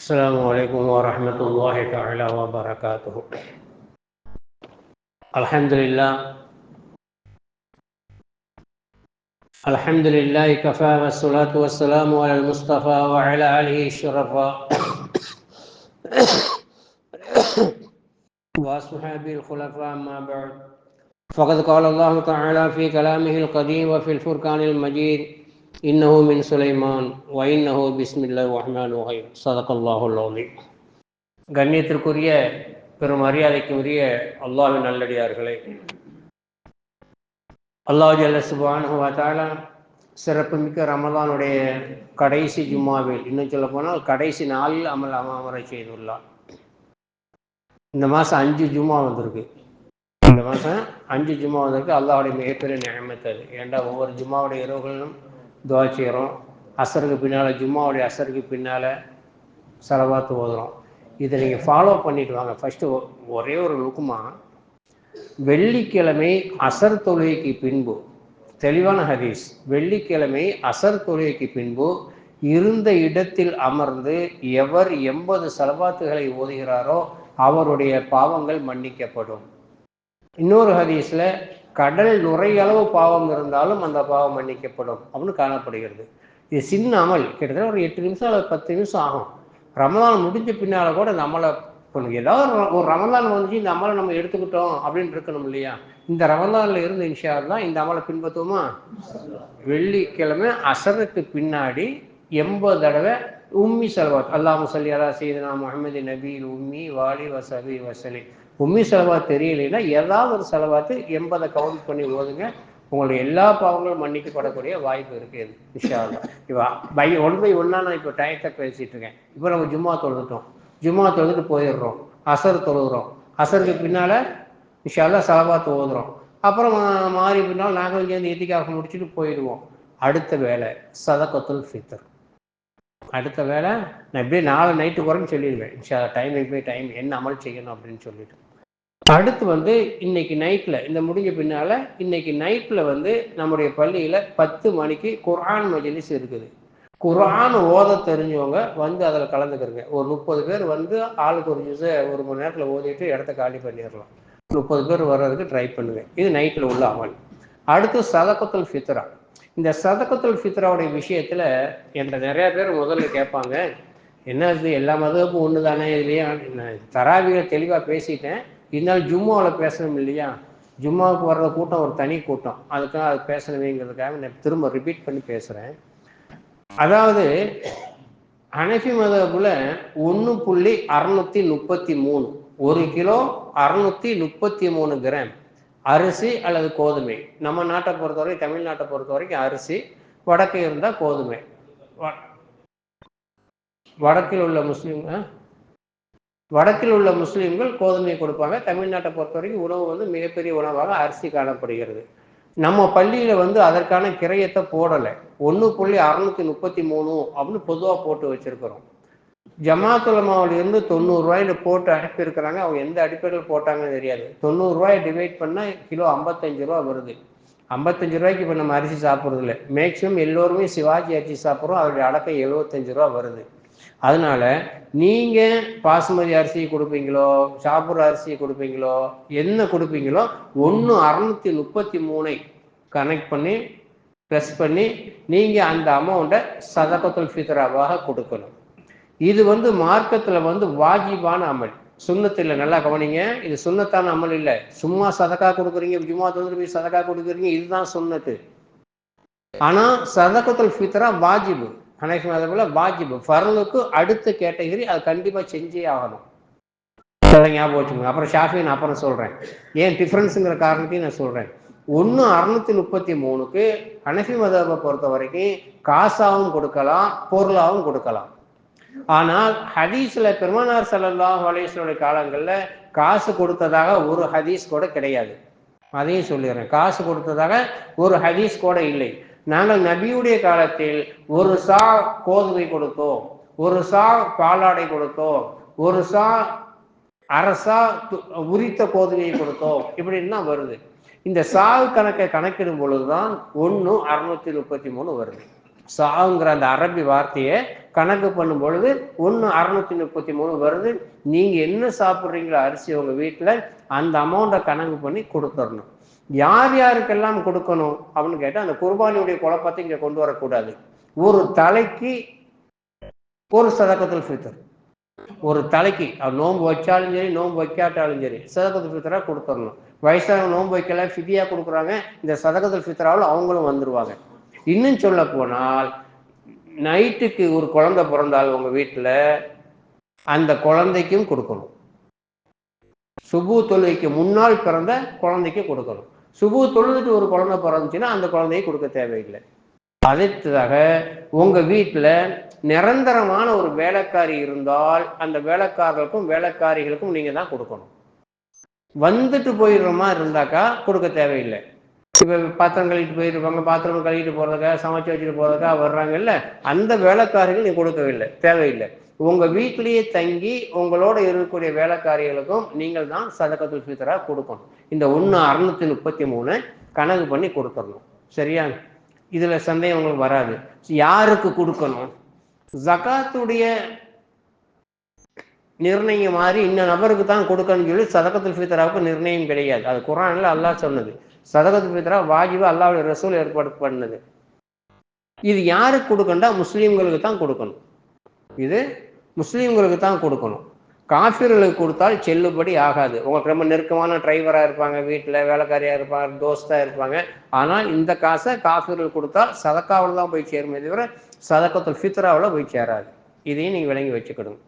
السلام عليكم ورحمة الله تعالى وبركاته. الحمد لله كفى والصلاة والسلام على المصطفى وعلى آله الشرفاء وأصحابه الخلفاء. أما بعد، فقد قال الله تعالى في كلامه القديم وفي الفرقان المجيد: إنه من سليمان وإنه بسم الله الرحمن الرحيم. صدق الله العظيم. கண்ணியத்திற்குரிய பெரும் மரியாதைக்குரிய அல்லாஹ்வின் நல்லடியார்களே, அல்லாஹ் ஜல்ல சுப்ஹானஹு வ தஆலா சிறப்புமிக்க ரமலானுடைய கடைசி ஜும்மாவில், இன்னும் சொல்ல போனால் கடைசி நாளில் அமர செய்துள்ளார். இந்த மாதம் 5 ஜும்மா வந்திருக்கு. இந்த மாதம் 5 ஜும்மா வந்திருக்கு. அல்லாஹ்வுடைய மிகப்பெரிய நியமத் அது. ஏன்டா ஒவ்வொரு ஜும்மாவுடைய இரவுகளிலும் துவா செய்கிறோம். அசருக்கு பின்னால், ஜும்மாவுடைய அசருக்கு பின்னால் ஸலவாத் ஓதுறோம். இதை நீங்கள் ஃபாலோ பண்ணிட்டு வாங்க. ஃபஸ்ட்டு ஒரே ஒரு லுக்குமா, வெள்ளிக்கிழமை அசர் தொழுகைக்கு பின்பு, தெளிவான ஹதீஸ், வெள்ளிக்கிழமை அசர் தொழுகைக்கு பின்பு இருந்த இடத்தில் அமர்ந்து எவர் 80 ஸலவாத்துகளை ஓதுகிறாரோ அவருடைய பாவங்கள் மன்னிக்கப்படும். இன்னொரு ஹதீஸில் கடல் நுரையளவு பாவம் இருந்தாலும் அந்த பாவம் மன்னிக்கப்படும் அப்படின்னு காணப்படுகிறது. இது சின்ன அமல், கிட்டத்தட்ட ஒரு 8 நிமிஷம் அல்லது 10 நிமிஷம் ஆகும். ரமலான் முடிஞ்ச பின்னால் கூட நம்மளை ஏதாவது ஒரு ரமலான் வந்துச்சு, இந்த அமலை நம்ம எடுத்துக்கிட்டோம் அப்படின்னு இருக்கணும் இல்லையா? இந்த ரமலானில் இருந்து இன்ஷா அல்லாஹ் இந்த அமலை பின்பற்றுவோமா? வெள்ளிக்கிழமை அசருக்கு பின்னாடி 80 தடவை உம்மி ஸலவாத், அல்லாஹும்ம ஸல்லி அலா சய்யிதினா முஹம்மதி நபியில் உம்மி வாலி வஸஹ்பி வஸல்லிம். உம்மி ஸலவாத் தெரியலைன்னா ஏதாவது ஒரு ஸலவாத்து 80 கவுண்ட் பண்ணி ஓதுங்க. உங்களுடைய எல்லா பாவங்களும் மன்னிக்கப்படக்கூடிய வாய்ப்பு இருக்குது இன்ஷா அல்லாஹ். இப்போ 1 by 1 நான் இப்போ டயத்தை பேசிட்டு இருக்கேன். இப்போ நம்ம ஜும்மா தொழுதுட்டோம், ஜும்மா தொழுதுட்டு போயிடுறோம், அசர் தொழுகிறோம், அசருக்கு பின்னால் இன்ஷா அல்லாஹ் ஸலவாத் ஓதுறோம், அப்புறம் மாறி பின்னால் நாங்களும் சேர்ந்து இத்திகாஃப் முடிச்சுட்டு போயிடுவோம். அடுத்த வேலை சதகத்துல் ஃபித்ர். அடுத்த வேலை நான் இப்படியே நாளை நைட்டு குறைன்னு சொல்லிடுவேன் இன்ஷா அல்லாஹ். டைம் என்ன அமல் செய்யணும் அப்படின்னு சொல்லிட்டு, அடுத்து இன்னைக்கு நைட்டில், இந்த முடிஞ்ச பின்னால் இன்னைக்கு நைட்டில் நம்முடைய பள்ளியில் 10 மணிக்கு குர்ஆன் மஜ்லிஸ் இருக்குது. குர்ஆன் ஓத தெரிஞ்சவங்க அதில் கலந்துக்கிறங்க. ஒரு 30 பேர் ஆளுக்கு ஒரு ஜுஸை 1 மணி நேரத்தில் ஓதிட்டு இடத்த காலி பண்ணிடலாம். 30 பேர் வர்றதுக்கு ட்ரை பண்ணுவேன். இது நைட்டில் உள்ள அமல். அடுத்து சதகத்துல் ஃபித்ரா. இந்த சதகத்துல் ஃபித்ராவுடைய விஷயத்தில் என்கிட்ட நிறையா பேர் முதல்ல கேட்பாங்க, என்ன இது எல்லா மதமும் ஒன்று தானே, இதுலேயே தராவிகளை தெளிவாக பேசிட்டேன், இருந்தாலும் ஜும்மாவில் பேசணும் இல்லையா? ஜும்மாவுக்கு வர்ற கூட்டம் ஒரு தனி கூட்டம், அதுக்காக அது பேசணுங்கிறதுக்காக நான் திரும்ப ரிப்பீட் பண்ணி பேசுகிறேன். அதாவது ஹனஃபி மதகுல 1.633, 1 கிலோ 633 கிராம் அரிசி அல்லது கோதுமை. நம்ம நாட்டை பொறுத்தவரை, தமிழ்நாட்டை பொறுத்த வரைக்கும் அரிசி, வடக்கு இருந்தால் கோதுமை. வடக்கில் உள்ள முஸ்லீம்கள் கோதுமையை கொடுப்பாங்க. தமிழ்நாட்டை பொறுத்த வரைக்கும் உணவு மிகப்பெரிய உணவாக அரிசி காணப்படுகிறது. நம்ம பள்ளியில் அதற்கான கிரயத்தை போடலை. 1.633 அப்படின்னு பொதுவாக போட்டு வச்சிருக்கிறோம். ஜமாத் உலமாவிலிருந்து 90 ரூபாயில போட்டு அனுப்பியிருக்கிறாங்க. அவங்க எந்த அடிப்படையில் போட்டாங்கன்னு தெரியாது. 90 ரூபாய் டிவைட் பண்ணால் கிலோ 55 ரூபா வருது. 55 ரூபாய்க்கு இப்போ நம்ம அரிசி சாப்பிட்றது இல்லை. மேக்சிமம் எல்லோருமே சிவாஜி அரிசி சாப்பிட்றோம். அதோடைய அடக்கம் 75 ரூபா வருது. அதனால நீங்கள் பாசுமதி அரிசி கொடுப்பீங்களோ, சாப்பிட்ற அரிசி கொடுப்பீங்களோ, என்ன கொடுப்பீங்களோ, 1.633 கனெக்ட் பண்ணி ப்ளஸ் பண்ணி நீங்கள் அந்த அமௌண்ட்டை சதகத்துல் ஃபித்ராவாக கொடுக்கணும். இது மார்க்கத்தில் வாஜிபான அமல், சுன்னத்து இல்லை. நல்லா கவனிங்க, இது சுன்னத்தான அமல் இல்லை. சும்மா சதக்கா கொடுக்குறீங்க, ஜும்மா தொழுது போய் சதக்கா கொடுக்குறீங்க, இதுதான் சுன்னத்து. ஆனால் சதகத்துல் ஃபித்ரா வாஜிபு. ஹனஃபி மதகுல வாஜிபு, ஃபர்லுக்கு அடுத்த கேட்டகரி, அது கண்டிப்பாக செஞ்சே ஆகணும். ஞாபகம் வச்சுக்கோங்க. அப்புறம் ஷாஃபின்னு அப்புறம் சொல்கிறேன், ஏன் டிஃப்ரென்ஸுங்கிற காரணத்தையும் நான் சொல்கிறேன். 1.633க்கு ஹனஃபி மதகை பொறுத்த வரைக்கும் காசாவும் கொடுக்கலாம், பொருளாகவும் கொடுக்கலாம். ஆனால் ஹதீஸ்ல பெருமானார் ஸல்லல்லாஹு அலைஹி வஸல்லம் காலங்களில் காசு கொடுத்ததாக ஒரு ஹதீஸ் கூட கிடையாது. அதையும் சொல்லிடுறேன், காசு கொடுத்ததாக ஒரு ஹதீஸ் கூட இல்லை. நாங்கள் நபியுடைய காலத்தில் 1 சா கோதுமை கொடுத்தோம், 1 சா பாலாடை கொடுத்தோம், 1 சா அரசா உரித்த கோதுமையை கொடுத்தோம், இப்படின்னு தான் வருது. இந்த சாவு கணக்கை கணக்கிடும் பொழுதுதான் 1.633 வருது. சாவுங்கிற அந்த அரபி வார்த்தையை கணக்கு பண்ணும் பொழுது 1,633 வருது. நீங்க என்ன சாப்பிட்றீங்களோ அரிசி உங்க வீட்டில் அந்த அமௌண்ட்டை கணக்கு பண்ணி கொடுத்துடணும். யார் யாருக்கெல்லாம் கொடுக்கணும் அப்படின்னு கேட்டால் அந்த குர்பானியுடைய குழப்பத்தை இங்கே கொண்டு வரக்கூடாது. ஒரு தலைக்கு ஒரு சதகத்துல் ஃபித்ர், ஒரு தலைக்கு நோன்பு வச்சாலும் சரி நோன்பு வைக்காட்டாலும் சரி சதகத்துல் ஃபித்ரா கொடுத்துடணும். வயசான நோன்பு வைக்கல ஃபிதியா கொடுக்குறாங்க, இந்த சதகத்துல் ஃபித்ராவில் அவங்களும் வந்துருவாங்க. இன்னும் சொல்ல போனால் நைட்டுக்கு ஒரு குழந்தை பிறந்தால் உங்க வீட்டில் அந்த குழந்தைக்கும் கொடுக்கணும். சுபு தொழுகைக்கு முன்னால் பிறந்த குழந்தைக்கு கொடுக்கணும். சுபு தொழுதுட்டு ஒரு குழந்தை பிறந்துச்சுன்னா அந்த குழந்தையை கொடுக்க தேவையில்லை. அடுத்ததாக உங்க வீட்டில் நிரந்தரமான ஒரு வேலைக்காரி இருந்தால் அந்த வேலைக்காரர்களுக்கும் வேலைக்காரிகளுக்கும் நீங்க தான் கொடுக்கணும். வந்துட்டு போயிடுற மாதிரி இருந்தாக்கா கொடுக்க தேவையில்லை. இப்போ பாத்திரம் கழுவிட்டு போயிருப்பாங்க, பாத்திரம் கழுவிட்டு போறதுக்காக சமைச்சு வச்சுட்டு போறதுக்காக வர்றாங்கல்ல, அந்த வேலைக்காரிகள் நீங்க கொடுக்கவில்லை, தேவையில்லை. உங்க வீட்டிலேயே தங்கி உங்களோட இருக்கக்கூடிய வேலைக்காரிகளுக்கும் நீங்கள் தான் சதகத்துல் ஃபித்ரா கொடுக்கணும். இந்த 1,633 கணக்கு பண்ணி கொடுத்துடணும். சரியா? இதுல சந்தேகம் உங்களுக்கு வராது. யாருக்கு கொடுக்கணும்? ஜகாத்துடைய நிர்ணயம் மாதிரி இந்த நபருக்கு தான் கொடுக்கணும்னு சொல்லி சதகத்துல் ஃபித்ராவுக்கு நிர்ணயம் கிடையாது. அது குர்ஆன்ல அல்லாஹ் சொன்னது. சதகத்துல் ஃபித்ரா வாஜிபா அல்லாஹ்வுடைய ரசூல் ஏற்பாடு பண்ணது. இது யாருக்கு கொடுக்கண்டா முஸ்லீம்களுக்கு தான் கொடுக்கணும். இது முஸ்லீம்களுக்கு தான் கொடுக்கணும். காஃபிர்களுக்கு கொடுத்தால் செல்லுபடி ஆகாது. உங்களுக்கு ரொம்ப நெருக்கமான டிரைவராக இருப்பாங்க, வீட்டில் வேலைக்காரியாக இருப்பாங்க, தோஸ்தாக இருப்பாங்க. ஆனால் இந்த காசை காஃபிர்கள் கொடுத்தால் சதக்காவில் தான் போய் சேருமே தவிர சதகத்துல் ஃபித்ராவில் போய் சேராது. இதையும் நீங்கள் விளங்கி வச்சுக்கணும்.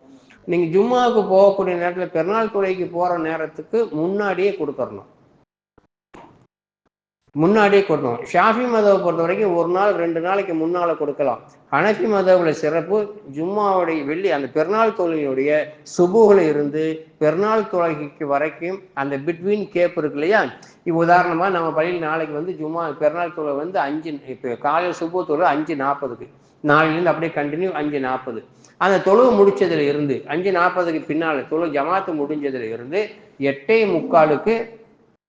நீங்கள் ஜும்மாவுக்கு போகக்கூடிய நேரத்தில் பெருநாள் தொழுகைக்கு போகிற நேரத்துக்கு முன்னாடியே கொடுத்துடணும். முன்னாடியே கொடுக்கணும். ஷாஃபி மதவை பொறுத்த வரைக்கும் ஒரு நாள் 2 நாளைக்கு முன்னால் கொடுக்கலாம். ஹனஃபி மதவில் சிறப்பு ஜும்மாவுடைய வெள்ளி அந்த பெருநாள் தொழுகையுடைய சுபுகளை இருந்து பெருநாள் தொழுகைக்கு வரைக்கும் அந்த பிட்வீன் கேப் இருக்கு இல்லையா? இப்போ உதாரணமாக நம்ம பள்ளியில் நாளைக்கு ஜும்மா பெருநாள் தொழுகை 5 இப்போ காலையில் சுபு தொழுகை 5:40க்கு, நாளையிலேருந்து அப்படியே கண்டினியூ 5:40. அந்த தொழுகை முடிச்சதுல இருந்து 5:40க்கு பின்னால் தொழுகை ஜமாத்து முடிஞ்சதுல இருந்து 8:45க்கு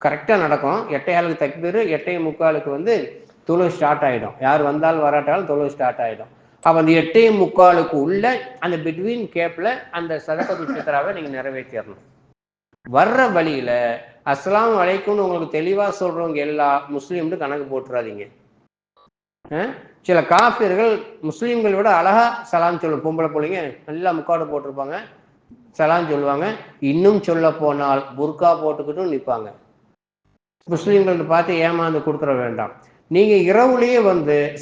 கரெக்டாக நடக்கும். 8:15 தக்பீர், 8:45க்கு தொழுகை ஸ்டார்ட் ஆகிடும். யார் வந்தாலும் வராட்டாலும் தொழுகை ஸ்டார்ட் ஆகிடும். அப்போ அந்த 8:45க்கு உள்ள அந்த பிட்வீன் கேப்பில் அந்த சதகத்துல் ஃபித்ராவை நீங்கள் நிறைவேற்றிடணும். வர்ற வழியில் அஸ்ஸலாமு அலைக்கும்னு உங்களுக்கு தெளிவாக சொல்கிறவங்க எல்லா முஸ்லீம்னு கணக்கு போட்டுறாதீங்க. சில காஃபிர்கள் முஸ்லீம்களை விட அழகா சலாம் சொல்லுவோம். பொம்பளை பிள்ளைங்க நல்லா முக்காடு போட்டிருப்பாங்க, சலாம் சொல்லுவாங்க. இன்னும் சொல்ல போனால் புர்கா போட்டுக்கிட்டும் நிற்பாங்க. முஸ்லீம்கள் பார்த்து ஏமாந்து கொடுத்துட வேண்டாம். நீங்க இரவுலேயே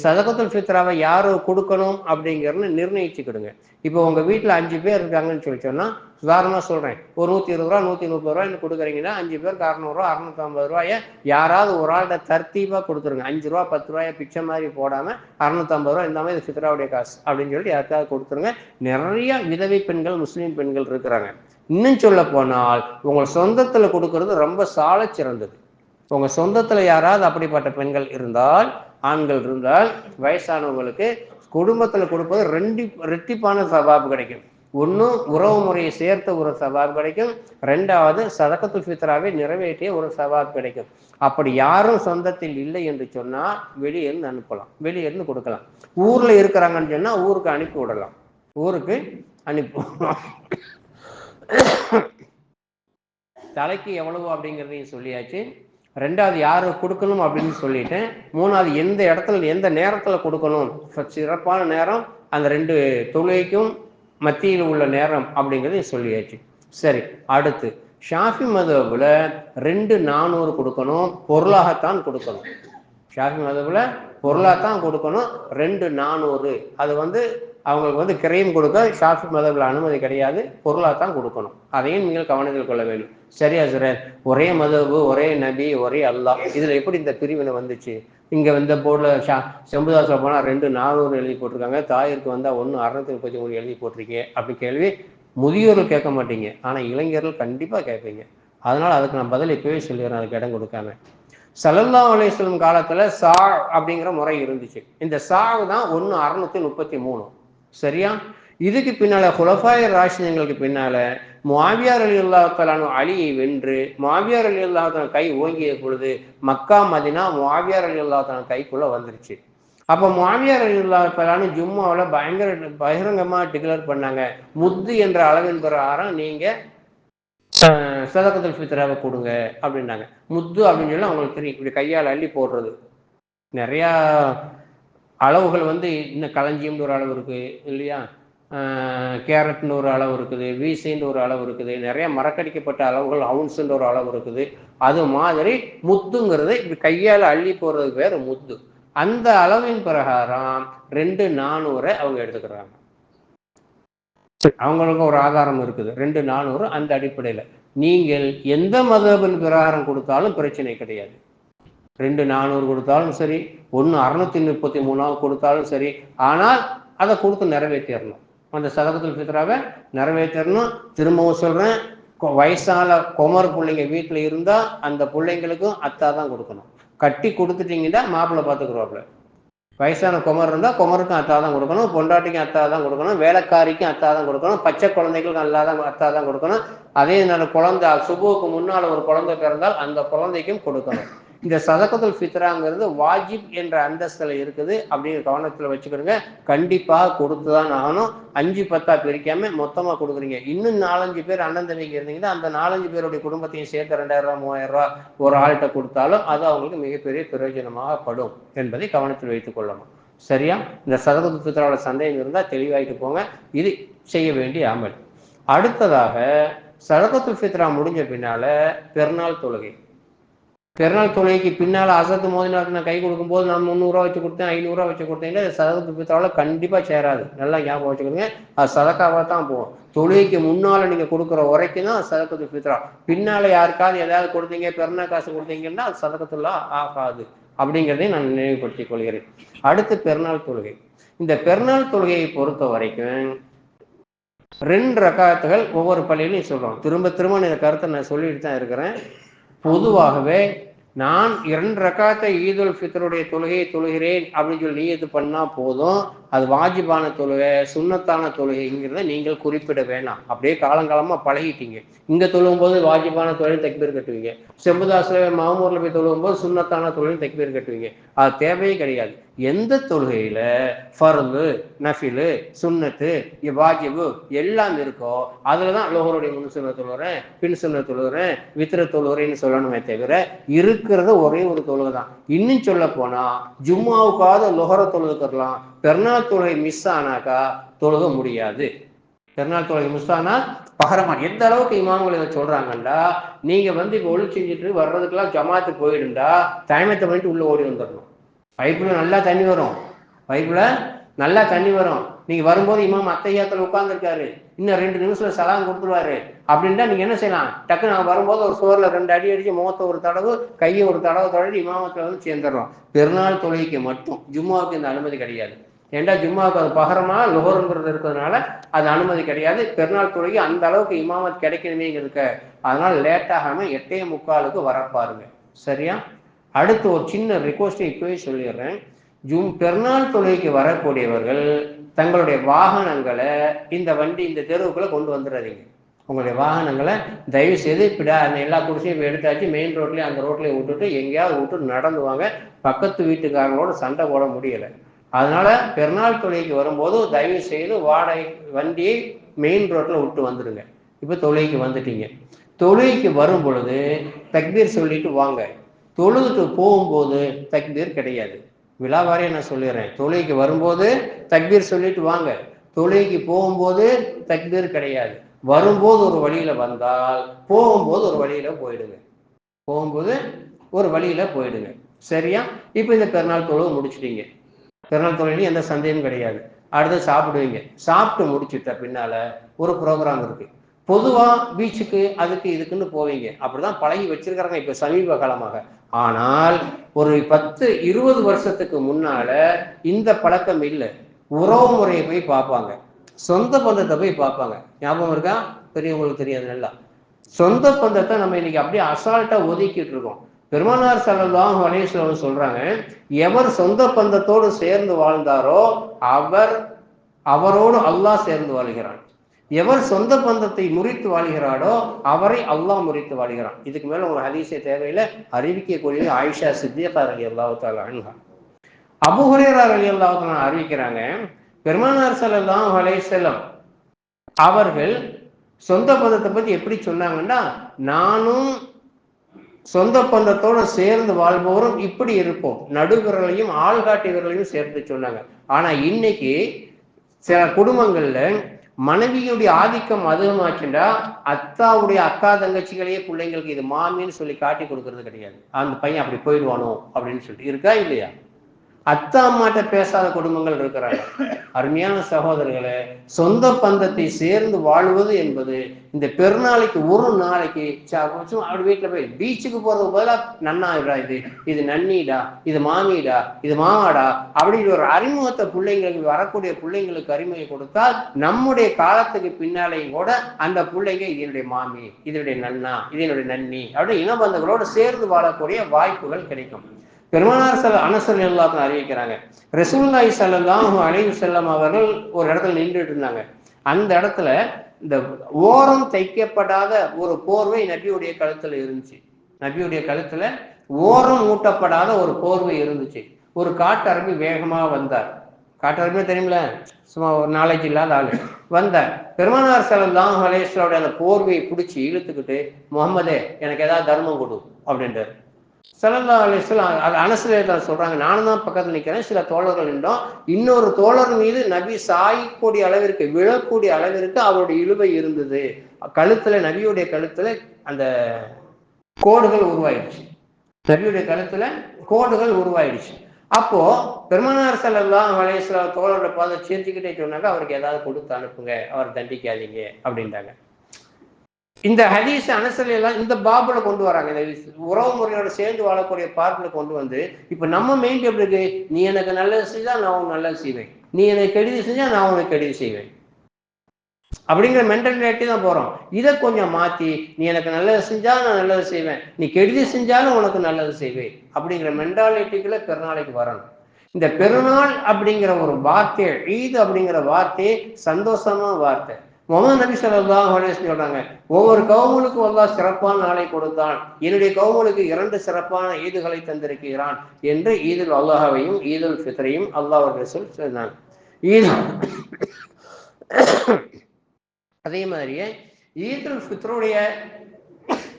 சதகத்துல் ஃபித்ராவை யாரு கொடுக்கணும் அப்படிங்கிறன்னு நிர்ணயிச்சுக்கிடுங்க. இப்போ உங்க வீட்டில் 5 பேர் இருக்காங்கன்னு சொல்லி சொன்னா உதாரணமா சொல்றேன், ஒரு 120 ரூபா 130 ரூபாய்னு கொடுக்குறீங்கன்னா 5 பேருக்கு 600 ரூபா 650 ரூபாய யாராவது ஒரு ஆள்கிட்ட தர்த்தீபா கொடுத்துருங்க. 5 ரூபா 10 ரூபாய பிச்சை மாதிரி போடாம 650 ரூபா இந்த மாதிரி ஃபித்ராவுடைய காசு அப்படின்னு சொல்லிட்டு யாருக்காவது கொடுத்துருங்க. நிறைய விதவை பெண்கள் முஸ்லீம் பெண்கள் இருக்கிறாங்க. இன்னும் சொல்ல போனால் உங்கள் சொந்தத்துல கொடுக்கறது ரொம்ப சால சிறந்தது. உங்க சொந்தத்துல யாராவது அப்படிப்பட்ட பெண்கள் இருந்தால், ஆண்கள் இருந்தால், வயசானவங்களுக்கு குடும்பத்துல கொடுப்பது 2 ரெட்டிப்பான சவாபு கிடைக்கும். ஒன்னும் உறவு முறையை சேர்த்த ஒரு சவாபு கிடைக்கும், 2வது சதகத்துல் ஃபித்ராவை நிறைவேற்றிய ஒரு சவாபு கிடைக்கும். அப்படி யாரும் சொந்தத்தில் இல்லை என்று சொன்னா வெளியிருந்து அனுப்பலாம், வெளியிருந்து கொடுக்கலாம். ஊர்ல இருக்கிறாங்கன்னு சொன்னா ஊருக்கு அனுப்பி விடலாம், ஊருக்கு அனுப்பி தலைக்கு எவ்வளவு அப்படிங்கிறதையும் சொல்லியாச்சு. 2வது யாரு கொடுக்கணும் அப்படின்னு சொல்லிட்டேன். 3வது எந்த இடத்துல எந்த நேரத்துல கொடுக்கணும், சிறப்பான நேரம் அந்த 2 தொழுகைக்கும் மத்தியில் உள்ள நேரம் அப்படிங்கிறதையும் சொல்லியாச்சு. சரி, அடுத்து ஷாஃபி மதவுல 2,400 கொடுக்கணும், பொருளாகத்தான் கொடுக்கணும். ஷாஃபி மதவுல பொருளாகத்தான் கொடுக்கணும் 2,400. அது அவங்களுக்கு கிரையும் கொடுக்க ஷாஃபி மதவுல அனுமதி கிடையாது, பொருளாகத்தான் கொடுக்கணும். அதையும் நீங்கள் கவனத்தில் கொள்ள வேண்டும். சரியா சார்? ஒரே மதவு, ஒரே நபி, ஒரே அல்லாஹ், இதுல எப்படி இந்த பிரிவினை வந்துச்சு? இங்க போர்டுல செம்புதாச போனா 2,400 எழுதி போட்டிருக்காங்க, தாயிற்கு 1,633 எழுதி போட்டிருக்கீங்க அப்படி கேள்வி முதியோர்கள் கேட்க மாட்டீங்க, ஆனா இளைஞர்கள் கண்டிப்பா கேட்பீங்க. அதனால அதுக்கு நான் பதில் இப்பவே சொல்லிடுறேன், அதுக்கு இடம் கொடுக்காம. ஸல்லல்லாஹு அலைஹி வஸல்லம் காலத்துல சா அப்படிங்கிற முறை இருந்துச்சு. இந்த சாவு தான் 1,633. சரியா? இதுக்கு பின்னால குலஃபாய ராஷிதங்களுக்கு பின்னால முஆவியா ரலியல்லாஹு தஆலா அன்ஹு அலியை வென்று முஆவியா ரலியல்லாஹு தஆலா கை ஓங்கிய பொழுது மக்கா மதினா முஆவியா ரலியல்லாஹு தஆலா கைக்குள்ள வந்துருச்சு. அப்போ முஆவியா ரலியல்லாஹு அன்ஹு ஜும்மாவில் பகிரங்கமா டிக்ளேர் பண்ணாங்க, முத்து என்ற அளவின் பிரகாரம் நீங்க சதகத்துல் ஃபித்ராவை கொடுங்க அப்படின்னாங்க. முத்து அப்படின்னு சொல்லி அவங்களுக்கு தெரியும், இப்படி கையால் அள்ளி போடுறது. நிறையா அளவுகள் இன்னும் களஞ்சியம்னு ஒரு அளவு இருக்குது இல்லையா, கேரட்னு ஒரு அளவு இருக்குது, வீசைன்னு ஒரு அளவு இருக்குது, நிறைய மறக்கடிக்கப்பட்ட அளவுகள் அவுன்ஸுன்ற ஒரு அளவு இருக்குது. அது மாதிரி முத்துங்கிறது இப்படி கையால் அள்ளி போடுறதுக்கு பேர் முத்து. அந்த அளவின் பிரகாரம் 2,400 அவங்க எடுத்துக்கிறாங்க. அவங்களுக்கு ஒரு ஆதாரம் இருக்குது, 2,400. அந்த அடிப்படையில் நீங்கள் எந்த மதபின் பிரகாரம் கொடுத்தாலும் பிரச்சனை கிடையாது. 2,400 கொடுத்தாலும் சரி, 1,633 கொடுத்தாலும் சரி, ஆனால் அதை கொடுத்து நிறைவேற்றிடணும். அந்த சதகத்துல் ஃபித்ராவை நிறைவேற்றணும். திரும்பவும் சொல்றேன், வயசான குமர் பிள்ளைங்க வீட்டில் இருந்தால் அந்த பிள்ளைங்களுக்கும் அத்தா தான் கொடுக்கணும். கட்டி கொடுத்துட்டீங்கன்னா மாப்பிள்ளை பார்த்துக்குருவாப்புல. வயசான குமர் இருந்தால் குமருக்கும் அத்தா தான் கொடுக்கணும், பொண்டாட்டிக்கும் அத்தா தான் கொடுக்கணும், வேலைக்காரிக்கும் அத்தா தான் கொடுக்கணும், பச்சை குழந்தைகளுக்கும் நல்லா தான் அத்தா தான் கொடுக்கணும். அதே நேரம் குழந்தை சுபுவுக்கு முன்னால் ஒரு குழந்தை பிறந்தால் அந்த குழந்தைக்கும் கொடுக்கணும். இந்த சதகத்துல் ஃபித்ராங்கிறது வாஜிப் என்ற அந்தஸ்தில் இருக்குது. அப்படிங்கிற கவனத்தில் வச்சுக்கிறோங்க. கண்டிப்பாக கொடுத்து தான் ஆகணும். 5-10 பிரிக்காம மொத்தமாக கொடுக்குறீங்க. இன்னும் 4-5 பேர் அண்ணன் தம்பிங்க இருந்தீங்கன்னா அந்த 4-5 பேருடைய குடும்பத்தையும் சேர்த்து 2,000 ரூபா 3,000 ரூபா ஒரு ஆள்கிட்ட கொடுத்தாலும் அது அவங்களுக்கு மிகப்பெரிய பிரயோஜனமாகப்படும் என்பதை கவனத்தில் வைத்துக் கொள்ளணும். சரியா? இந்த சதகத்துல் ஃபித்ராவோட சந்தேகம் இருந்தால் தெளிவாயிட்டு போங்க. இது செய்ய வேண்டிய அமல். அடுத்ததாக சதகத்துல் ஃபித்ரா முடிஞ்ச பின்னால பெருநாள் தொழுகை. பெருநாள் தொழுகைக்கு பின்னால் அசத்து மோதினாருக்கு நான் கை கொடுக்கும்போது நான் 300 ரூபா வச்சு கொடுத்தேன், 500 ரூபா வச்சு கொடுத்தீங்கன்னா சதகத்துல் ஃபித்ராவில் கண்டிப்பாக சேராது. நல்லா ஞாபகம் வச்சுக்கோங்க. அது சதக்காவாக தான் போகும். தொழுகைக்கு முன்னால் நீங்கள் கொடுக்குற உரைக்கும் தான் சதகத்துல் ஃபித்ரா. பின்னால் யாருக்காவது ஏதாவது கொடுத்தீங்க, பெருநாள் காசு கொடுத்தீங்கன்னா அது சதகத்துல்லா ஆகாது. அப்படிங்கிறதையும் நான் நினைவுபடுத்திக் கொள்கிறேன். அடுத்து பெருநாள் தொழுகை. இந்த பெருநாள் தொழுகையை பொறுத்த வரைக்கும் 2 ரக்காத்துகள் ஒவ்வொரு பள்ளியிலையும் சொல்கிறோம். திரும்ப திரும்ப இந்த கருத்தை நான் சொல்லிட்டு தான் இருக்கிறேன். பொதுவாகவே நான் 2 ரக்காத்தை ஈதுல் ஃபித்ருடைய தொழுகையை தொழுகிறேன் அப்படின்னு சொல்லி நியத்து பண்ணா போதும். அது வாஜிபான தொழுகை, சுன்னத்தான தொழுகைங்கிறத நீங்கள் குறிப்பிட வேணாம். அப்படியே காலங்காலமா பழகிட்டீங்க. இங்க தொழுகும் போது வாஜிபான தொழுகை தக்பீர் கட்டுவீங்க, செம்புதாசுல மாமூர்ல போய் தொழுகும் போது சுன்னத்தான தொழுகை தக்பீர் கட்டுவீங்க. அது தேவையே கிடையாது. எந்த தொழுகையில ஃபர்து, நஃபிலு, சுன்னத்து, வாஜிபு எல்லாம் இருக்கோ அதுலதான் லோஹருடைய முன் சுன்ன தொழுகிறேன், பின் சுன்ன தொழுகிறேன், வித்திர தொழுகிறேன்னு சொல்லணுமே தவிர இருக்கிறது ஒரே ஒரு தொழுகை தான். இன்னும் சொல்ல போனா ஜும்மாவுக்காவது லொஹர தொழுதுக்கலாம். பெருநாள் தொழுகை மிஸ் ஆனாக்கா தொழுக முடியாது. பெருநாள் தொழுகை மிஸ் ஆனா பகரமா எந்த அளவுக்கு இமாம்கள் இதை சொல்றாங்கண்டா, நீங்க இப்ப ஒளி செஞ்சுட்டு வர்றதுக்கெல்லாம் ஜமாத்து போயிடுண்டா டைமத்தை பண்ணிட்டு உள்ள ஓடி வந்துடணும். பைப்புல நல்லா தண்ணி வரும், பைப்புல நல்லா தண்ணி வரும். நீங்க வரும்போது இமாம் அத்தையாத்துல உட்கார்ந்துருக்காரு, இன்னும் 2 நிமிஷத்துல சலாம் கொடுத்துருவாரு அப்படின்ட்டா நீங்க என்ன செய்யலாம், டக்கு நான் வரும்போது ஒரு சோர்ல 2 அடி அடிச்சு முகத்தை ஒரு தடவு, கையை ஒரு தடவை தடவி இமாமத்துல சேர்ந்துடுறோம். பெருநாள் தொழுகைக்கு மட்டும், ஜும்மாவுக்கு இந்த அனுமதி கிடையாது. ஏண்டா ஜும்மாவுக்கு அது பகரமா லொஹருங்கிறது இருக்கிறதுனால அது அனுமதி கிடையாது. பெருநாள் தொழுகை அந்த அளவுக்கு இமாமத் கிடைக்கணுமேங்கிறதுக்கு அதனால லேட்டாகாம 8:45 வர பாருங்க. சரியா? அடுத்து ஒரு சின்ன ரிக்வஸ்ட் இப்பவே சொல்லிடுறேன். பெருநாள் தொழுகைக்கு வரக்கூடியவர்கள் தங்களுடைய வாகனங்களை இந்த தெருவுக்குள்ள கொண்டு வந்துடாதீங்க. உங்களுடைய வாகனங்களை தயவு செய்து எல்லா குடிசையும் எடுத்தாச்சு மெயின் ரோட்லயே அந்த ரோட்லயே விட்டுட்டு எங்கேயாவது விட்டு நடந்து வாங்க. பக்கத்து வீட்டுக்காரங்களோட சண்டை போட முடியலை. அதனால பெருநாள் தொழுகைக்கு வரும்போது தயவு செய்து வாடகை வண்டியை மெயின் ரோட்ல விட்டு வந்துடுங்க. இப்ப தொழுகைக்கு வந்துட்டீங்க. தொழுகைக்கு வரும் பொழுது தக்பீர் சொல்லிட்டு வாங்க. தொழுதுட்டு போகும்போது தக்பீர் கிடையாது. விழாவாரியா நான் சொல்லிடுறேன். தொழுகைக்கு வரும்போது தக்பீர் சொல்லிட்டு வாங்க, தொழுகைக்கு போகும்போது தக்பீர் கிடையாது. வரும்போது ஒரு வழியில வந்தால் போகும்போது ஒரு வழியில போயிடுங்க. போகும்போது ஒரு வழியில போயிடுங்க. சரியா? இப்ப இந்த பெருநாள் தொழுகை முடிச்சிட்டீங்க. பெருநாள் தொழுகையில எந்த சந்தேகமும் கிடையாது. அடுத்து சாப்பிடுவீங்க. சாப்பிட்டு முடிச்சுட்ட பின்னால ஒரு ப்ரோக்ராம் இருக்கு. பொதுவா பீச்சுக்கு அதுக்கு இதுக்குன்னு போவீங்க. அப்படிதான் பழகி வச்சிருக்கிறாங்க இப்ப சமீப காலமாக. ஆனால் ஒரு 10-20 வருஷத்துக்கு முன்னால இந்த பழக்கம் இல்லை. உறவு முறையை போய் பார்ப்பாங்க, சொந்த பந்தத்தை போய் பார்ப்பாங்க. ஞாபகம் இருக்கா? பெரியவங்களுக்கு தெரியாது. நல்லா சொந்த பந்தத்தை நம்ம இன்னைக்கு அப்படியே அசால்ட்டா ஒதுக்கிட்டு இருக்கோம். பெருமானார் ஸல்லல்லாஹு அலைஹி வஸல்லம் சொல்றாங்க, எவர் சொந்த பந்தத்தோடு சேர்ந்து வாழ்ந்தாரோ அவரோடு அல்லாஹ் சேர்ந்து வாழ்கிறான். எவர் சொந்த பந்தத்தை முறித்து வாழ்கிறாரோ அவரை அல்லாஹ் முறித்து வாழ்கிறான். இதுக்கு மேல ஒரு ஹதீஸே தேவையில்லை. அறிவிக்கக்கூடிய ஆயிஷா சித்திகா ரலியல்லாஹு தஆலா அன்ஹா. அபூ ஹுரைரா ரலியல்லாஹு அன்ஹு அறிவிக்கிறாங்க, பெருமானார் ஸல்லல்லாஹு அலைஹி வஸல்லம் அவர்கள் சொந்த பந்தத்தை பத்தி எப்படி சொன்னாங்கன்னா, நானும் சொந்த பந்தத்தோட சேர்ந்து வாழ்பவரும் இப்படி இருப்போம், நடுவிரலையும் ஆள்காட்டி விரலையும் சேர்த்து சொன்னாங்க. ஆனா இன்னைக்கு சில குடும்பங்கள்ல மனைவியுடைய ஆதிக்கம் அதிகமாச்சுண்டா அத்தாவுடைய அக்கா தங்கச்சிகளையே பிள்ளைங்களுக்கு இது மாமின்னு சொல்லி காட்டி கொடுக்கறது கிடையாது. அந்த பையன் அப்படி போயிடுவானோ அப்படின்னு சொல்லிட்டு இருக்கா இல்லையா? அத்தா அம்மாட்ட பேசாத குடும்பங்கள் இருக்கிறாங்க. அருமையான சகோதரர்களே, சொந்த பந்தத்தை சேர்ந்து வாழ்வது என்பது இந்த பெருநாளைக்கு ஒரு நாளைக்கு அப்படி வீட்டுல போய் பீச்சுக்கு போறதுக்கு பதிலாக நன்னாடா, இது நன்னிடா, இது மாமிடா, இது மாமாடா அப்படிங்கிற ஒரு அறிமுகத்தை பிள்ளைங்களுக்கு வரக்கூடிய பிள்ளைங்களுக்கு அறிமுகை கொடுத்தால் நம்முடைய காலத்துக்கு பின்னாலேயும் கூட அந்த பிள்ளைங்க இதனுடைய மாமி, இதனுடைய நன்னா, இதனுடைய நன்னி அப்படி இனபந்தங்களோடு சேர்ந்து வாழக்கூடிய வாய்ப்புகள் கிடைக்கும். பெருமானார் அனஸ் ரலியல்லாஹு அன்ஹு அறிவிக்கிறாங்க, ரசூலுல்லாஹி ஸல்லல்லாஹு அலைஹி வஸல்லம் அவர்கள் ஒரு இடத்துல நின்றுட்டு இருந்தாங்க. அந்த இடத்துல இந்த ஓரம் தைக்கப்படாத ஒரு போர்வை நபியுடைய கழுத்துல இருந்துச்சு. நபியுடைய கழுத்துல ஓரம் ஊட்டப்படாத ஒரு போர்வை இருந்துச்சு. ஒரு காட்டரபி வேகமா வந்தார். காட்டரபியே தெரியுமில்ல, சும்மா ஒரு நாலேஜ் இல்லாத ஆளு வந்தார். பெருமானார் ஸல்லல்லாஹு அலைஹி வஸல்லம் அந்த போர்வையை பிடிச்சி இழுத்துக்கிட்டு, முகமதே எனக்கு ஏதாவது தர்மம் கொடு அப்படின்றார். ஸல்லல்லாஹு அலைஹி வஸல்லம் அது அனஸ் ரலியல்லாஹு சொல்றாங்க, நானும் தான் பக்கத்தில் நிற்கிறேன், சில தோழர்கள் நின்றோம். இன்னொரு தோழர் மீது நபி சாயக்கூடிய அளவிற்கு, விழக்கூடிய அளவிற்கு அவருடைய இழுவை இருந்தது. கழுத்துல, நபியுடைய கழுத்துல அந்த கோடுகள் உருவாயிடுச்சு. நபியுடைய கழுத்துல கோடுகள் உருவாயிடுச்சு. அப்போ பெருமானார் ஸல்லல்லாஹு அலைஹி வஸல்லம் தோழரை பார்த்து சிரிச்சுக்கிட்டே சொன்னாங்க, அவருக்கு ஏதாவது கொடுத்து அனுப்புங்க, அவர் தண்டிக்காதீங்க அப்படின்ட்டாங்க. இந்த ஹதீஸ் அனஸ் ரலியல்லாஹு இந்த பாபுல கொண்டு வராங்க. இந்த உறவு முறையோட சேர்ந்து வாழக்கூடிய பார்ப்புல கொண்டு வந்து, இப்ப நம்ம மெயின் எப்படி இருக்கு, நீ எனக்கு நல்லது செஞ்சா நான் உனக்கு நல்லது செய்வேன், நீ எனக்கு கெடுதி செஞ்சா நான் உனக்கு கெடுதி செய்வேன் அப்படிங்கிற மென்டாலிட்டி தான் போறோம். இதை கொஞ்சம் மாத்தி, நீ எனக்கு நல்லது செஞ்சா நான் நல்லது செய்வேன், நீ கெடுதி செஞ்சாலும் உனக்கு நல்லது செய்வேன் அப்படிங்கிற மென்டாலிட்டிக்குள்ள பெருநாளைக்கு வரணும். இந்த பெருநாள் அப்படிங்கிற ஒரு வார்த்தை, ஈத் அப்படிங்கிற வார்த்தை சந்தோஷமான வார்த்தை. முகமது நபி ஸல்லல்லாஹு அலைஹி வஸல்லம் சொல்றாங்க, ஒவ்வொரு கவுமுகளுக்கும் அல்லாஹ் சிறப்பான நாளை கொடுத்தான், என்னுடைய கவுமுகளுக்கு 2 சிறப்பான ஈதுகளை தந்திருக்கிறான் என்று ஈதுல் அல்லாஹவையும் ஈதுல் ஃபித்ரையும் அல்லாஹ் ரசூல் சொன்னாங்க. ஈத் அதே மாதிரியே ஈதுல் ஃபித்ருடைய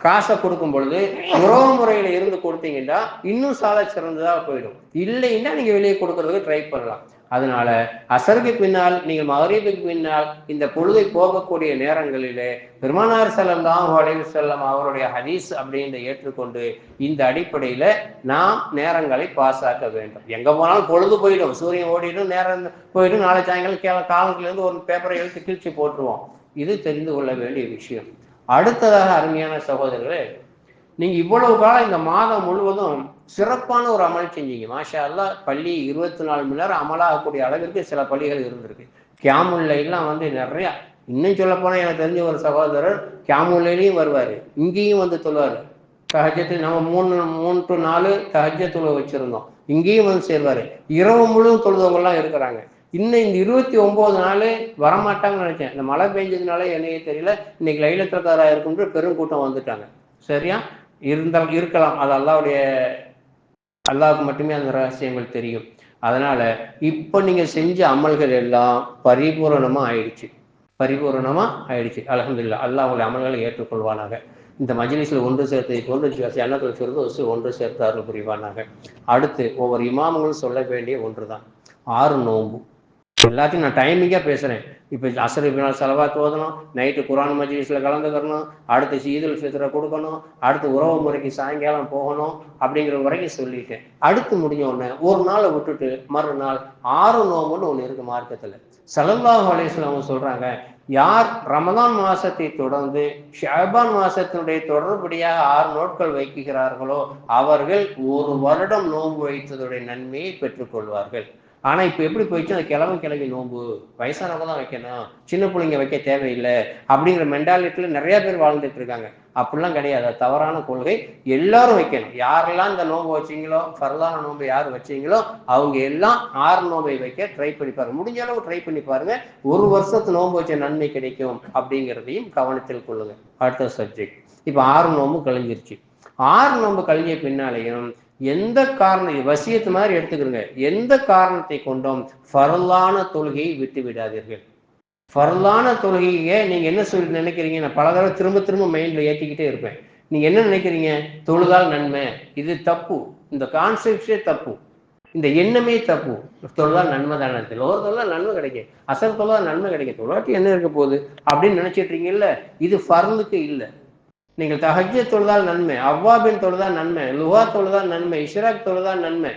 காசை கொடுக்கும் பொழுது உறவு முறையில இருந்து கொடுத்தீங்கன்னா இன்னும் சால சிறந்ததா போயிடும். இல்லைன்னா நீங்க வெளியே கொடுக்கறதுக்கு ட்ரை பண்ணலாம். அதனால அசருக்கு பின்னால், நீங்கள் மகரீபுக்கு பின்னால் இந்த பொழுதை போகக்கூடிய நேரங்களிலே பெருமானார் ஸல்லல்லாஹு அலைஹி வஸல்லம் அவருடைய ஹதீஸ் அப்படின்ற ஏற்றுக்கொண்டு இந்த அடிப்படையில நாம் நேரங்களை பாஸாக்க வேண்டும். எங்க போனாலும் பொழுது போயிடும், சூரியன் ஓடிடும், நேரம் போயிடும், நாளை சாயங்காலம் காலத்துல இருந்து ஒரு பேப்பரை எழுத்து கிழிச்சு போட்டுருவோம். இது தெரிந்து கொள்ள வேண்டிய விஷயம். அடுத்ததாக அருமையான சகோதரர்களே, நீங்க இவ்வளவு காலம் இந்த மாதம் முழுவதும் சிறப்பான ஒரு அமல் செஞ்சீங்க. மாஷா அல்லாஹ், பள்ளி 24 மணி நேரம் அமலாகக்கூடிய அளவிற்கு சில பள்ளிகள் இருந்திருக்கு. கியாமுல்லைலாம் நிறைய, இன்னும் சொல்ல போனா எனக்கு தெரிஞ்ச ஒரு சகோதரர் கியாமுல்லையும் வருவாரு, இங்கேயும் வந்து தொழுவாரு. தஹஜ்ஜத்தில் நம்ம 3 to 4 தஹஜ்ஜத் தொழுகை வச்சிருந்தோம், இங்கேயும் வந்து சேர்வாரு. இரவு முழுவதும் தொழுதவங்கலாம் இருக்கிறாங்க. இன்னும் இந்த 29 நாள் வரமாட்டாங்கன்னு நினைச்சேன். இந்த மழை பெஞ்சதுனால என்னையே தெரியல, இன்னைக்கு லைலத்துல் கத்ரா இருக்குன்ற பெரும் கூட்டம் வந்துட்டாங்க. சரியா இருக்கலாம், அது அல்லாஹ்வுக்கு மட்டுமே அந்த ரகசியங்கள் தெரியும். அதனால இப்ப நீங்க செஞ்ச அமல்கள் எல்லாம் பரிபூரணமா ஆயிடுச்சு. அல்ஹம்துலில்லாஹ். அல்லாஹ் உங்களுடைய அமல்களை ஏற்றுக்கொள்வானாக. இந்த மஜ்லிஸில் ஒன்று சேர்த்து ஜன்னத்துல் ஃபிர்தௌஸ் ஒன்று சேர்த்து அருள் புரிவானாக. அடுத்து ஒவ்வொரு இமாம்களும் சொல்ல வேண்டிய ஒன்றுதான் 6 நோன்பு. எல்லாத்தையும் நான் டைமிங்காக பேசுகிறேன். இப்போ அசருக்கு பின்னால் செலவாத்து ஓதணும், நைட்டு குரான் மஜ்லிஸில் கலந்துக்கணும், அடுத்து ஈதுல் ஃபித்ரை கொடுக்கணும், அடுத்து உறவு முறைக்கு சாயங்காலம் போகணும் அப்படிங்கிற வரைக்கும் சொல்லிட்டேன். அடுத்து முடிஞ்ச உடனே ஒரு நாளை விட்டுட்டு மறுநாள் 6 நோம்புன்னு ஒன்று இருக்கு மார்க்கத்தில். ஸல்லல்லாஹு அலைஹி வஸல்லம் சொல்றாங்க, யார் ரமதான் மாசத்தை தொடர்ந்து ஷஅபான் மாசத்தினுடைய தொடர்படியாக 6 நாட்கள் வைக்கிறார்களோ அவர்கள் 1 வருடம் நோன்பு வைத்ததுடைய நன்மையை பெற்றுக்கொள்வார்கள். ஆனா இப்ப எப்படி போயிடுச்சு, அந்த கிளவி நோன்பு வயசானவங்க தான் வைக்கணும், சின்ன பிள்ளைங்க வைக்க தேவையில்லை அப்படிங்கிற மென்டாலிட்டியில நிறைய பேர் வாழ்ந்துட்டு இருக்காங்க. அப்படிலாம் கிடையாது, அது தவறான கொள்கை. எல்லாரும் வைக்கணும். யாரெல்லாம் இந்த நோன்பு வச்சீங்களோ, ஃபர்லான நோன்பு யார் வச்சீங்களோ அவங்க எல்லாம் 6 நோன்பை வைக்க ட்ரை பண்ணி பாருங்க. முடிஞ்ச அளவு ட்ரை பண்ணி பாருங்க, 1 வருஷத்து நோன்பு வச்ச நன்மை கிடைக்கும் அப்படிங்கிறதையும் கவனத்தில் கொள்ளுங்க. அடுத்த சப்ஜெக்ட், இப்ப 6 நோன்பு கழிஞ்சிருச்சு. 6 நோன்பு கழிஞ்ச பின்னாலேயும் எந்த காரணம் வசியத்து மாதிரி எடுத்துக்கிறங்க, எந்த காரணத்தை கொண்டும் ஃபர்லான தொழுகையை விட்டு விடாதீர்கள். ஃபர்லான தொழுகையை நீங்க என்ன சொல்லி நினைக்கிறீங்க? நான் பல தடவை திரும்ப திரும்ப மைண்ட்ல ஏற்றிக்கிட்டே இருப்பேன். நீங்க என்ன நினைக்கிறீங்க? தொழுதால் நன்மை. இது தப்பு. இந்த கான்செப்டே தப்பு. இந்த எண்ணமே தப்பு. தொழுதால் நன்மை தானே. ஒரு தொழில் நன்மை கிடைக்கும், அசல் தொழில் நன்மை கிடைக்கும், தொழிலாட்டி என்ன இருக்க போகுது அப்படின்னு நினைச்சிட்டு இருக்கீங்கல்ல, இது ஃபர்லுக்கு இல்லை. நீங்கள் தஹஜ்ஜத் தொழுதால் நன்மை, அவ்வாபின் தொழுதால் நன்மை, லுஹா தொழுதால் நன்மை, இஷ்ராக் தொழுதால் நன்மை,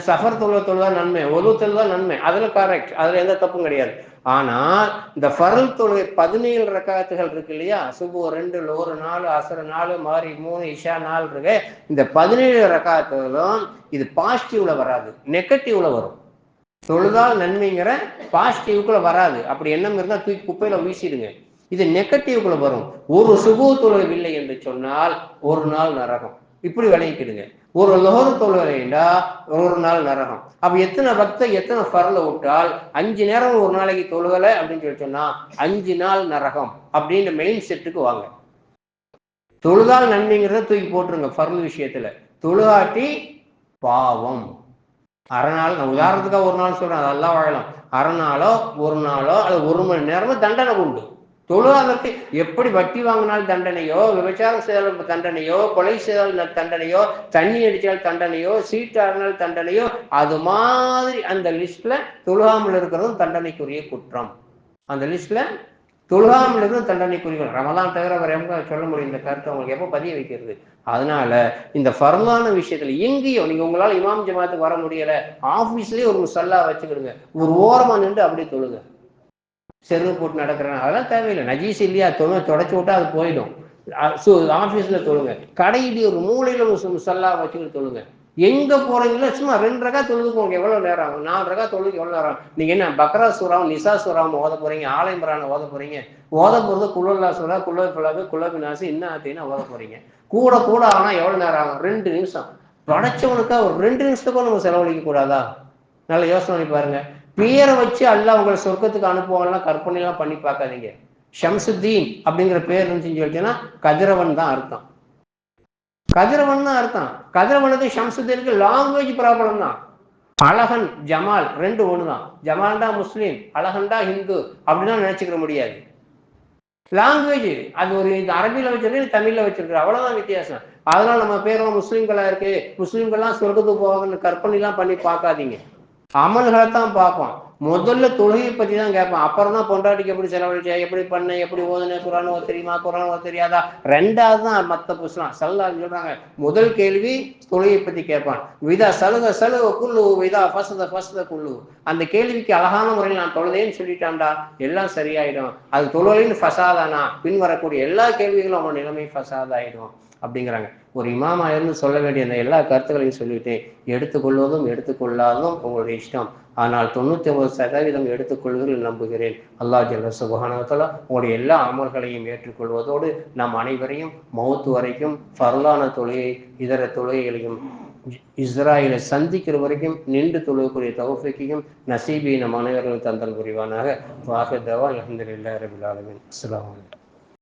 சஃபர் தொழுதால் நன்மை, ஒது தொழுதால் நன்மை. அதில் கரெக்ட், அதில் எந்த தப்பும் கிடையாது. ஆனால் இந்த ஃபர்ல் தொழுகை 17 ரக்காத்துகள் இருக்கு இல்லையா, சுபு 2, ஒரு 4, அசர் 4, மாரி 3, இஷா 4 இருக்கு. இந்த 17 ரக்காத்துகளும் இது பாசிட்டிவ்ல வராது, நெகட்டிவ்ல வரும். தொழுதால் நன்மைங்கிற பாசிட்டிவ்க்குள்ள வராது. அப்படி எண்ணம் இருந்தால் தூக்கி குப்பையில வீசிடுங்க. இது நெகட்டிவ்குள்ள வரும். ஒரு சுபு தொழுகவில்லை என்று சொன்னால் ஒரு நாள் நரகம். இப்படி விளங்கிக்கிடுங்க. ஒரு லொஹர் தொழுகைண்டா ஒரு நாள் நரகம். அப்ப எத்தனை பக்த எத்தனை ஃபர்ல விட்டால் 5 நேரம் ஒரு நாளைக்கு தொழுகலை அப்படின்னு சொல்லி சொன்னா 5 நாள் நரகம் அப்படின்னு மெயின் செட்டுக்கு வாங்க. தொழுதால் நன்மைங்கிறத தூக்கி போட்டுருங்க. ஃபர்ல் விஷயத்துல தொழுகாட்டி பாவம். அரை நாள், நான் உதாரணத்துக்காக ஒரு நாள் சொல்றேன், அதெல்லாம் வாழலாம். அரை நாளோ ஒரு நாளோ அல்லது 1 மணி நேரமோ தண்டனை உண்டு. தொழுவதற்கு எப்படி வட்டி வாங்கினால் தண்டனையோ, விபச்சாரம் செய்தால் தண்டனையோ, கொலை செய்தால் தண்டனையோ, தண்ணி அடித்தால் தண்டனையோ, சீட்டாடினால் தண்டனையோ, அது மாதிரி அந்த லிஸ்ட்ல தொழுகாமல் இருக்கிறதும் தண்டனைக்குரிய குற்றம். அந்த லிஸ்ட்ல தொழுகாமல் இருக்கிறதும் தண்டனைக்குரிய. ரமலான் தவிர அவர் எங்க சொல்ல முடியும் இந்த கருத்தை? உங்களுக்கு எப்போ பதிய வைக்கிறது? அதனால இந்த ஃபர்லான விஷயத்துல எங்கேயோ நீங்க உங்களால் இமாம் ஜமாத்துக்கு வர முடியல, ஆபீஸ்லயே ஒரு முசல்லா வச்சுக்கிடுங்க, ஒரு ஓரமா நின்று அப்படியே தொழுங்க. செருவு போட்டு நடக்கிறேன் அதெல்லாம் தேவையில்லை. நஜீஸ் இல்லையா, தொடச்சி விட்டா அது போயிடும். ஆபீஸ்ல தொழுங்க, கடையிடி ஒரு மூலையில முசல்லா வச்சுக்கிட்டு தொழுங்க. எங்க போறீங்களோ சும்மா 2 ரகா தொழுதுக்கு எவ்வளவு நேரம் ஆகும்? 4 ரகா தொழுதுக்கு எவ்வளவு நேரம்? நீங்க என்ன பக்ரா சூறாவும் நிசா சூறாவும் ஓத போறீங்க, ஆல இம்ரான் ஓத போறீங்க? ஓத போறது குல்லல்லா சூறா, குல்லல் ஃபலாக், குல்லல் நாஸ், இன்ன ஆத்தினா ஓத போறீங்க. கூட கூட ஆனா எவ்வளவு நேரம் ஆகும்? 2 நிமிஷம். படைச்சவனுக்கா ஒரு 2 நிமிஷத்துக்கும் நம்ம செலவழிக்க கூடாதா? நல்ல யோசனை பண்ணி பாருங்க. பேரை வச்சு அல்லாஹ் உங்களை சொர்க்கத்துக்கு அனுப்புவாங்கலாம் கற்பனை எல்லாம் பண்ணி பார்க்காதீங்க. ஷம்சுத்தீன் அப்படிங்கிற பேர் இருந்துச்சுன்னு சொல்லிட்டீங்கன்னா கதிரவன் தான் அர்த்தம். கதிரவன் தான் அர்த்தம். கதிரவனுக்கு ஷம்சுத்தீனுக்கு லாங்குவேஜ் ப்ராப்ளம் தான். அழகன் ஜமால் 2 ஒண்ணுதான். ஜமால்டா முஸ்லீம், அழகன்டா ஹிந்து அப்படின்னா நினைச்சுக்கிற முடியாது. லாங்குவேஜ் அது ஒரு அரபியில வச்சிருக்கு, தமிழ்ல வச்சிருக்கு, அவ்வளவுதான் வித்தியாசம். அதனால நம்ம பேரும் முஸ்லீம்களா இருக்கு, முஸ்லீம்கள்லாம் சொர்க்கத்துக்கு போவாங்கன்னு கற்பனை எல்லாம் பண்ணி பார்க்காதீங்க. அமல்களை தான் பார்ப்போம். முதல்ல தொழுகையை பத்தி தான் கேட்பான். அப்புறம் தான் பொண்டாட்டிக்கு எப்படி செலவழிச்ச, எப்படி பண்ண, எப்படி ஓதுன, குரான் ஓத தெரியுமா, குரான் ஓத தெரியாதா, 2வது தான் மற்ற புஸ்லாம். சல்லல்லாஹு சொல்றாங்க, முதல் கேள்வி தொழுகையை பத்தி கேட்பான். விதா சலுக சலுக குள்ளு, விதா ஃபஸ்த ஃபஸ்த குள்ளு. அந்த கேள்விக்கு அழகான முறையில் நான் தொழுதேன்னு சொல்லிட்டான்டா எல்லாம் சரியாயிடும். அது தொழுகைன்னு ஃபசாதானா, பின் வரக்கூடிய எல்லா கேள்விகளும் அவன் நிலைமை ஃபசாதாயிடும் அப்படிங்கிறாங்க. ஒரு இமாமா இருந்து சொல்ல வேண்டிய அந்த எல்லா கருத்துக்களையும் சொல்லிட்டு, எடுத்துக்கொள்வதும் எடுத்துக்கொள்ளாததும் உங்களுடைய இஷ்டம். ஆனால் 99% எடுத்துக்கொள்வதில் நம்புகிறேன். அல்லாஹ் ஜல்ல சுப்ஹானஹு வ தஆலா உங்களுடைய எல்லா அமல்களையும் ஏற்றுக்கொள்வதோடு நம் அனைவரையும் மௌத்து வரைக்கும் ஃபர்லான தொழுகை இதர தொழுகைகளையும் இஸ்ராயலை சந்திக்கிற வரைக்கும் நின்று தொழுகக்கூடிய தௌஃபீக்கையும் நசீபை நம் அனைவர்களும் தந்தல் புரிவானாக. வாஹிர் தஅவானா அல்ஹம்துலில்லாஹி ரப்பில் ஆலமீன். அஸ்ஸலாமு அலைக்கும்.